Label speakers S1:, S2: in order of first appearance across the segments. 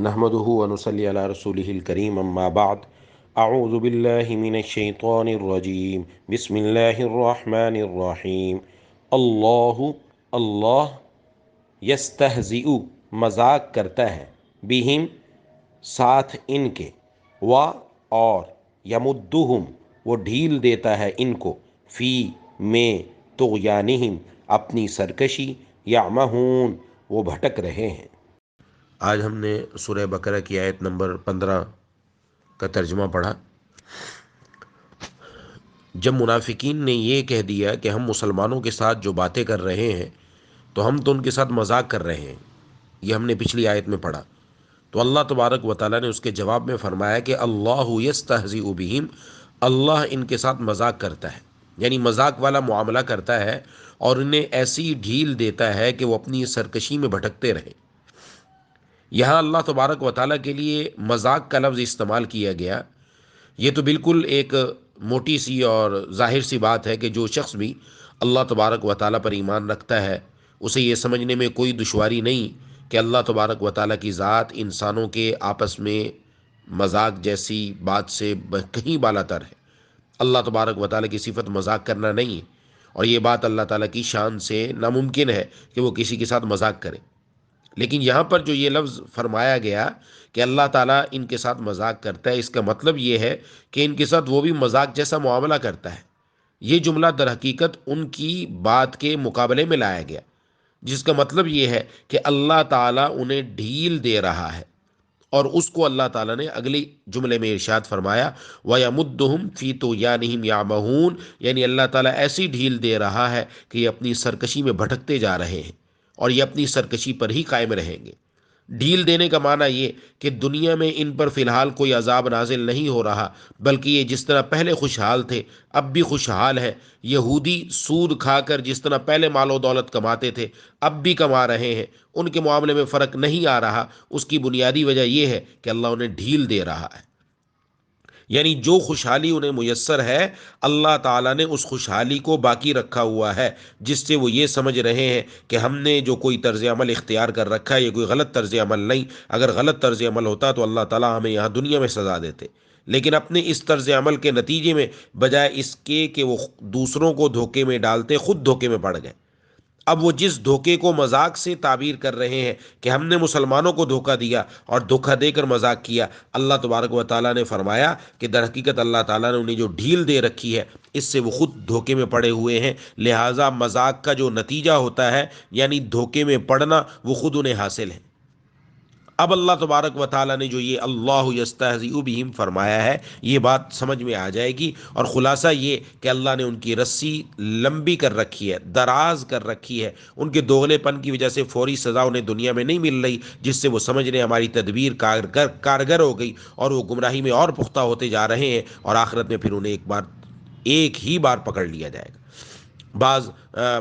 S1: نحمده ونصلي على رسوله الكريم اما بعد اعوذ باللہ من الشیطان الرجیم بسم اللہ الرحمن الرحیم اللہ یستہزئ مذاق کرتا ہے بہم ساتھ ان کے اور یمدہم وہ ڈھیل دیتا ہے ان کو فی میں طغیانہم اپنی سرکشی یعمہون وہ بھٹک رہے ہیں۔ آج ہم نے سورہ بقرہ کی آیت نمبر 15 کا ترجمہ پڑھا۔ جب منافقین نے یہ کہہ دیا کہ ہم مسلمانوں کے ساتھ جو باتیں کر رہے ہیں تو ہم تو ان کے ساتھ مذاق کر رہے ہیں، یہ ہم نے پچھلی آیت میں پڑھا، تو اللہ تبارک و تعالیٰ نے اس کے جواب میں فرمایا کہ اللہ یستہزئ بہم، اللہ ان کے ساتھ مذاق کرتا ہے، یعنی مذاق والا معاملہ کرتا ہے اور انہیں ایسی ڈھیل دیتا ہے کہ وہ اپنی سرکشی میں بھٹکتے رہیں۔ یہاں اللہ تبارک و تعالیٰ کے لیے مذاق کا لفظ استعمال کیا گیا، یہ تو بالکل ایک موٹی سی اور ظاہر سی بات ہے کہ جو شخص بھی اللہ تبارک و تعالیٰ پر ایمان رکھتا ہے اسے یہ سمجھنے میں کوئی دشواری نہیں کہ اللہ تبارک و تعالیٰ کی ذات انسانوں کے آپس میں مذاق جیسی بات سے کہیں بالا تر ہے۔ اللہ تبارک و تعالیٰ کی صفت مذاق کرنا نہیں ہے، اور یہ بات اللہ تعالیٰ کی شان سے ناممکن ہے کہ وہ کسی کے ساتھ مذاق کرے۔ لیکن یہاں پر جو یہ لفظ فرمایا گیا کہ اللہ تعالیٰ ان کے ساتھ مذاق کرتا ہے، اس کا مطلب یہ ہے کہ ان کے ساتھ وہ بھی مذاق جیسا معاملہ کرتا ہے۔ یہ جملہ در حقیقت ان کی بات کے مقابلے میں لایا گیا، جس کا مطلب یہ ہے کہ اللہ تعالیٰ انہیں ڈھیل دے رہا ہے، اور اس کو اللہ تعالیٰ نے اگلی جملے میں ارشاد فرمایا وَيَمُدُّهُمْ فِي طُغْيَانِهِمْ يَعْمَهُونَ، یعنی اللہ تعالیٰ ایسی ڈھیل دے رہا ہے کہ یہ اپنی سرکشی میں بھٹکتے جا رہے ہیں اور یہ اپنی سرکشی پر ہی قائم رہیں گے۔ ڈھیل دینے کا معنی یہ کہ دنیا میں ان پر فی الحال کوئی عذاب نازل نہیں ہو رہا، بلکہ یہ جس طرح پہلے خوشحال تھے اب بھی خوشحال ہے۔ یہودی سود کھا کر جس طرح پہلے مال و دولت کماتے تھے اب بھی کما رہے ہیں، ان کے معاملے میں فرق نہیں آ رہا۔ اس کی بنیادی وجہ یہ ہے کہ اللہ انہیں ڈھیل دے رہا ہے، یعنی جو خوشحالی انہیں میسر ہے اللہ تعالیٰ نے اس خوشحالی کو باقی رکھا ہوا ہے، جس سے وہ یہ سمجھ رہے ہیں کہ ہم نے جو کوئی طرز عمل اختیار کر رکھا ہے یہ کوئی غلط طرز عمل نہیں، اگر غلط طرز عمل ہوتا تو اللہ تعالیٰ ہمیں یہاں دنیا میں سزا دیتے، لیکن اپنے اس طرز عمل کے نتیجے میں بجائے اس کے کہ وہ دوسروں کو دھوکے میں ڈالتے خود دھوکے میں پڑ گئے۔ اب وہ جس دھوکے کو مذاق سے تعبیر کر رہے ہیں کہ ہم نے مسلمانوں کو دھوکہ دیا اور دھوکہ دے کر مذاق کیا، اللہ تبارک و تعالیٰ نے فرمایا کہ در حقیقت اللہ تعالیٰ نے انہیں جو ڈھیل دے رکھی ہے اس سے وہ خود دھوکے میں پڑے ہوئے ہیں، لہٰذا مذاق کا جو نتیجہ ہوتا ہے یعنی دھوکے میں پڑنا وہ خود انہیں حاصل ہے۔ اب اللہ تبارک و تعالیٰ نے جو یہ اللہ یستہزئ بہم فرمایا ہے یہ بات سمجھ میں آ جائے گی، اور خلاصہ یہ کہ اللہ نے ان کی رسی لمبی کر رکھی ہے، دراز کر رکھی ہے، ان کے دوغلے پن کی وجہ سے فوری سزا انہیں دنیا میں نہیں مل رہی، جس سے وہ سمجھ رہے ہماری تدبیر کارگر ہو گئی اور وہ گمراہی میں اور پختہ ہوتے جا رہے ہیں، اور آخرت میں پھر انہیں ایک ہی بار پکڑ لیا جائے گا۔ بعض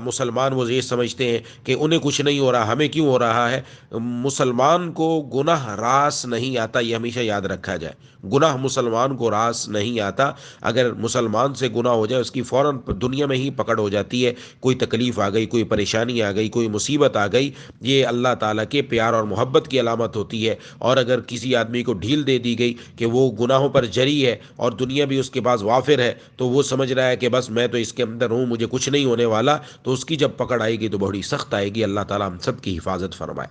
S1: مسلمان وہ یہ سمجھتے ہیں کہ انہیں کچھ نہیں ہو رہا ہمیں کیوں ہو رہا ہے۔ مسلمان کو گناہ راس نہیں آتا، یہ ہمیشہ یاد رکھا جائے، گناہ مسلمان کو راس نہیں آتا۔ اگر مسلمان سے گناہ ہو جائے اس کی فوراً دنیا میں ہی پکڑ ہو جاتی ہے، کوئی تکلیف آ گئی، کوئی پریشانی آ گئی، کوئی مصیبت آ گئی، یہ اللہ تعالیٰ کے پیار اور محبت کی علامت ہوتی ہے۔ اور اگر کسی آدمی کو ڈھیل دے دی گئی کہ وہ گناہوں پر جری ہے اور دنیا بھی اس کے پاس وافر ہے، تو وہ سمجھ رہا ہے کہ بس میں تو اس کے اندر ہوں، مجھے کچھ نہیں ہونے والا، تو اس کی جب پکڑ آئے گی تو بڑی سخت آئے گی۔ اللہ تعالیٰ ہم سب کی حفاظت فرمائے۔